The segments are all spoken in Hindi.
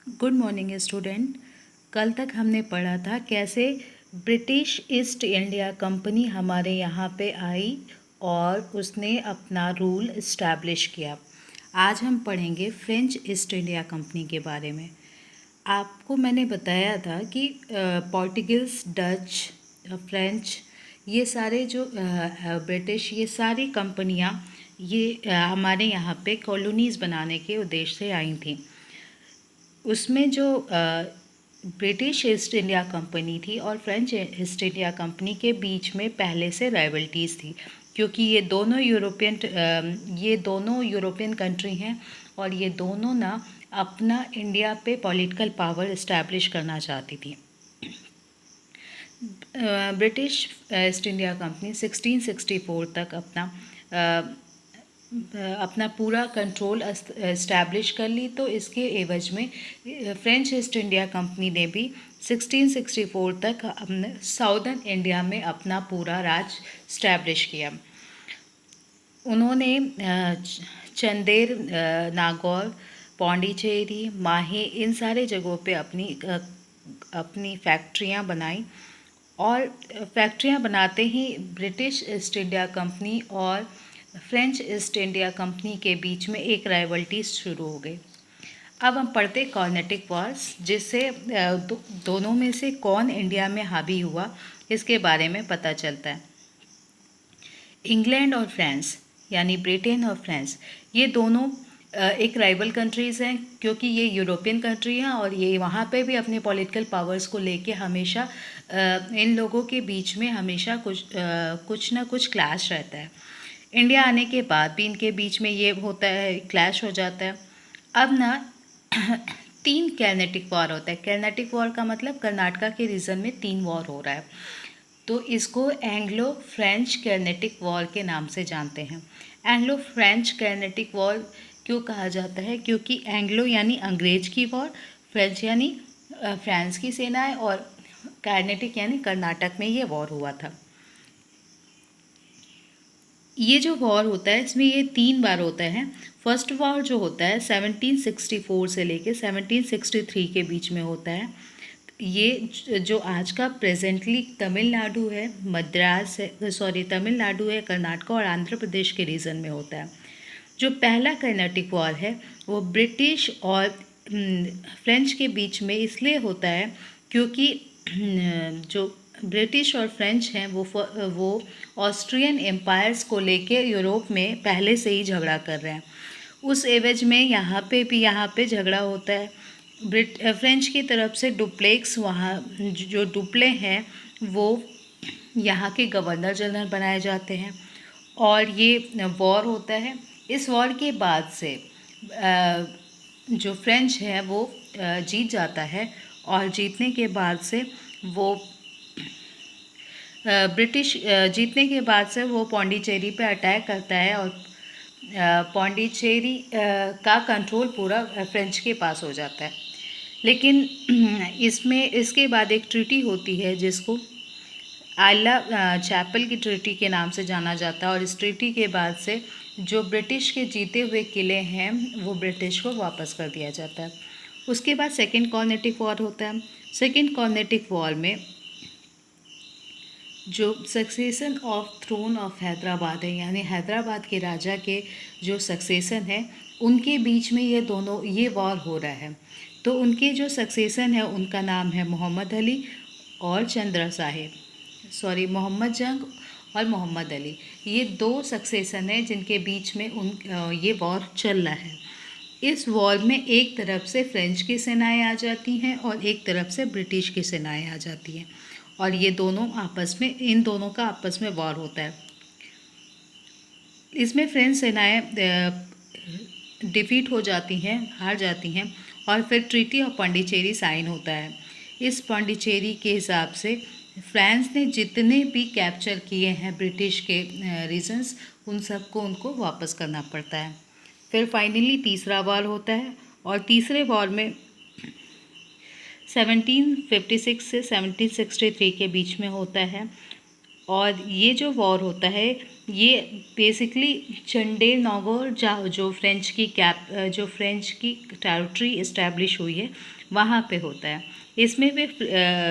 Good morning student. कल तक हमने पढ़ा था कैसे ब्रिटिश ईस्ट इंडिया कंपनी हमारे यहाँ पे आई और उसने अपना रूल इस्टेब्लिश किया। आज हम पढ़ेंगे फ्रेंच ईस्ट इंडिया कंपनी के बारे में। आपको मैंने बताया था कि पोर्टुगीज़, डच, फ्रेंच, ये सारे जो ब्रिटिश, ये सारी कंपनियाँ ये हमारे यहाँ पे कॉलोनीज़ बनाने के उद्देश्य से आई थी। उसमें जो ब्रिटिश ईस्ट इंडिया कंपनी थी और फ्रेंच ईस्ट इंडिया कंपनी के बीच में पहले से राइवल्टीज़ थी, क्योंकि ये दोनों यूरोपियन कंट्री हैं और ये दोनों ना अपना इंडिया पे पॉलिटिकल पावर इस्टेब्लिश करना चाहती थी। ब्रिटिश ईस्ट इंडिया कंपनी 1664 तक अपना पूरा कंट्रोल इस्टेब्लिश कर ली, तो इसके एवज में फ्रेंच ईस्ट इंडिया कंपनी ने भी 1664 तक अपने साउदर्न इंडिया में अपना पूरा राज इस्टेब्लिश किया। उन्होंने चंदेर, नागौर, पौंडीचेरी, माहे, इन सारे जगहों पे अपनी फैक्ट्रियाँ बनाई और फैक्ट्रियाँ बनाते ही ब्रिटिश ईस्ट इंडिया कंपनी और फ्रेंच ईस्ट इंडिया कंपनी के बीच में एक राइवल्टी शुरू हो गई। अब हम पढ़ते कॉर्नेटिक वॉर्स, जिससे दोनों में से कौन इंडिया में हावी हुआ इसके बारे में पता चलता है। इंग्लैंड और फ्रांस, यानी ब्रिटेन और फ्रांस, ये दोनों एक राइवल कंट्रीज़ हैं, क्योंकि ये यूरोपियन कंट्री हैं और ये वहाँ पे भी अपने पॉलिटिकल पावर्स को लेके हमेशा इन लोगों के बीच में हमेशा कुछ ना कुछ क्लैश रहता है। इंडिया आने के बाद भी इनके बीच में ये होता है, क्लैश हो जाता है। अब ना 3 कैनेटिक वॉर होता है। कैनेटिक वॉर का मतलब कर्नाटका के रीजन में 3 वॉर हो रहा है, तो इसको एंग्लो फ्रेंच कैनेटिक वॉर के नाम से जानते हैं। एंग्लो फ्रेंच कैनेटिक वॉर क्यों कहा जाता है? क्योंकि एंग्लो यानी अंग्रेज की वॉर, फ्रेंच यानी फ्रांस की सेनाएं और कैनेटिक यानी कर्नाटक में ये वॉर हुआ था। ये जो वॉर होता है इसमें ये 3 बार होता है। फर्स्ट वॉर जो होता है 1764 से लेके 1763 के बीच में होता है। ये जो आज का प्रेजेंटली तमिलनाडु है, तमिलनाडु है, कर्नाटका और आंध्र प्रदेश के रीजन में होता है। जो पहला कर्नाटिक वॉर है वो ब्रिटिश और फ्रेंच के बीच में इसलिए होता है क्योंकि जो ब्रिटिश और फ्रेंच हैं वो ऑस्ट्रियन एम्पायर्स को लेके यूरोप में पहले से ही झगड़ा कर रहे हैं। उस एवज में यहाँ पे झगड़ा होता है। फ्रेंच की तरफ से डुप्लेक्स, वहाँ जो डुप्ले हैं वो यहाँ के गवर्नर जनरल बनाए जाते हैं और ये वॉर होता है। इस वॉर के बाद से जो फ्रेंच है वो जीत जाता है और जीतने के बाद से वो पौंडीचेरी पे अटैक करता है और पौंडीचेरी का कंट्रोल पूरा फ्रेंच के पास हो जाता है। लेकिन इसके बाद एक ट्रीटी होती है जिसको आइला चैपल की ट्रीटी के नाम से जाना जाता है और इस ट्रीटी के बाद से जो ब्रिटिश के जीते हुए किले हैं वो ब्रिटिश को वापस कर दिया जाता है। उसके बाद सेकेंड कॉर्नेटिक वॉर होता है। सेकेंड कॉर्नेटिक वॉर में जो succession of throne of Hyderabad है, यानी हैदराबाद के राजा के जो सक्सेसन है उनके बीच में ये वॉर हो रहा है। तो उनके जो सक्सेसन है उनका नाम है मोहम्मद अली और मोहम्मद जंग और मोहम्मद अली। ये 2 सक्सेसन है जिनके बीच में ये वॉर चल रहा है। इस वॉर में एक तरफ से फ्रेंच की सेनाएं आ जाती हैं और एक तरफ से ब्रिटिश की सेनाएं आ जाती हैं और इन दोनों का आपस में वॉर होता है। इसमें फ्रेंच सेनाएं डिफीट हो जाती हैं, हार जाती हैं और फिर ट्रीटी ऑफ पौंडीचेरी साइन होता है। इस पौंडीचेरी के हिसाब से फ्रांस ने जितने भी कैप्चर किए हैं ब्रिटिश के रीजन्स उन सबको उनको वापस करना पड़ता है। फिर फाइनली तीसरा वॉर होता है और तीसरे वॉर में 1756 से 1763 के बीच में होता है और ये जो वॉर होता है ये बेसिकली चंडेल नौगौर जो फ्रेंच की टेरिटरी इस्टेब्लिश हुई है वहाँ पे होता है। इसमें भी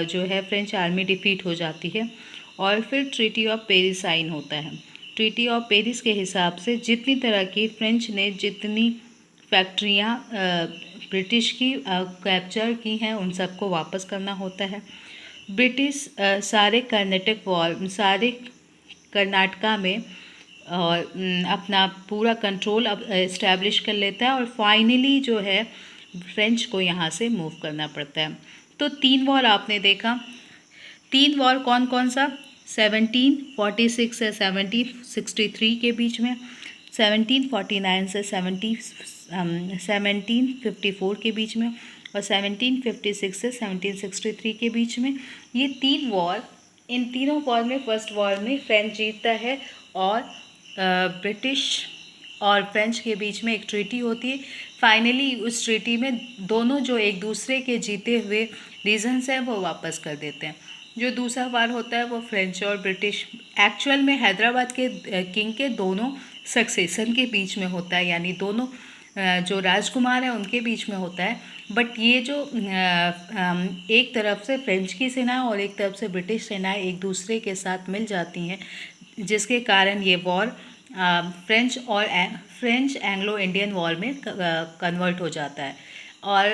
जो है फ्रेंच आर्मी डिफीट हो जाती है और फिर ट्रीटी ऑफ पेरिस साइन होता है। ट्रीटी ऑफ पेरिस के हिसाब से जितनी तरह की फ्रेंच ने जितनी फैक्ट्रियाँ ब्रिटिश की कैप्चर की हैं उन सबको वापस करना होता है। ब्रिटिश सारे कर्नाटका में और अपना पूरा कंट्रोल अब इस्टेब्लिश कर लेता है और फाइनली जो है फ्रेंच को यहाँ से मूव करना पड़ता है। तो 3 वॉर आपने देखा। 3 वॉर कौन कौन सा? 1746 से 1763 के बीच में, 1749 से 1754 के बीच में और 1756 से 1763 के बीच में। ये 3 वॉर, इन तीनों वॉर में फर्स्ट वॉर में फ्रेंच जीतता है और ब्रिटिश और फ्रेंच के बीच में एक ट्रीटी होती है। फाइनली उस ट्रीटी में दोनों जो एक दूसरे के जीते हुए रीजन्स हैं वो वापस कर देते हैं। जो दूसरा वार होता है वो फ्रेंच और ब्रिटिश एक्चुअल में हैदराबाद के किंग के दोनों सक्सेशन के बीच में होता है, यानी दोनों जो राजकुमार हैं उनके बीच में होता है। बट ये जो एक तरफ से फ्रेंच की सेना और एक तरफ से ब्रिटिश सेनाएं एक दूसरे के साथ मिल जाती हैं, जिसके कारण ये war French Anglo Indian war में कन्वर्ट हो जाता है और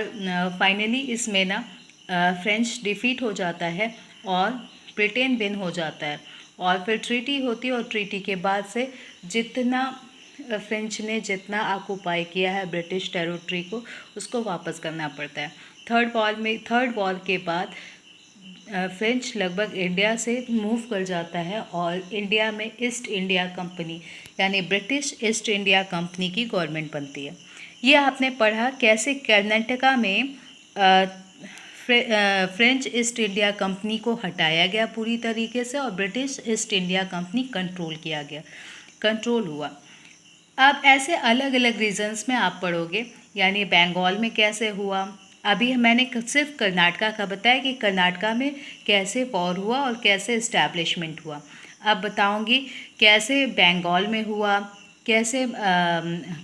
फाइनली इसमें ना फ्रेंच डिफीट हो जाता है और ब्रिटेन विन हो जाता है और फिर ट्रीटी होती है और ट्रीटी के बाद से जितना फ्रेंच ने जितना ऑक्युपाई किया है ब्रिटिश टेरिटरी को उसको वापस करना पड़ता है। थर्ड वॉर के बाद फ्रेंच लगभग इंडिया से मूव कर जाता है और इंडिया में ईस्ट इंडिया कंपनी यानी ब्रिटिश ईस्ट इंडिया कंपनी की गवर्नमेंट बनती है। ये आपने पढ़ा कैसे कर्नाटका में फ्रेंच ईस्ट इंडिया कंपनी को हटाया गया पूरी तरीके से और British east India company control हुआ। अब ऐसे अलग अलग रीजन्स में आप पढ़ोगे, यानी बंगाल में कैसे हुआ। अभी मैंने सिर्फ कर्नाटका का बताया कि कर्नाटका में कैसे वॉर हुआ और कैसे इस्टेब्लिशमेंट हुआ। अब बताऊंगी कैसे बंगाल में हुआ, कैसे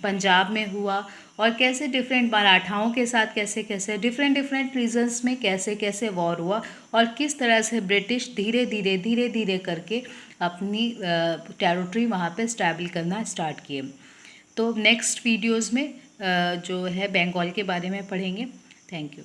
पंजाब में हुआ और कैसे डिफरेंट मराठाओं के साथ कैसे डिफरेंट रीजन्स में कैसे वॉर हुआ और किस तरह से ब्रिटिश धीरे धीरे करके अपनी टेरिटरी वहाँ पे स्टैब्लिश करना स्टार्ट किए। तो नेक्स्ट वीडियोज़ में जो है बंगाल के बारे में पढ़ेंगे। Thank you.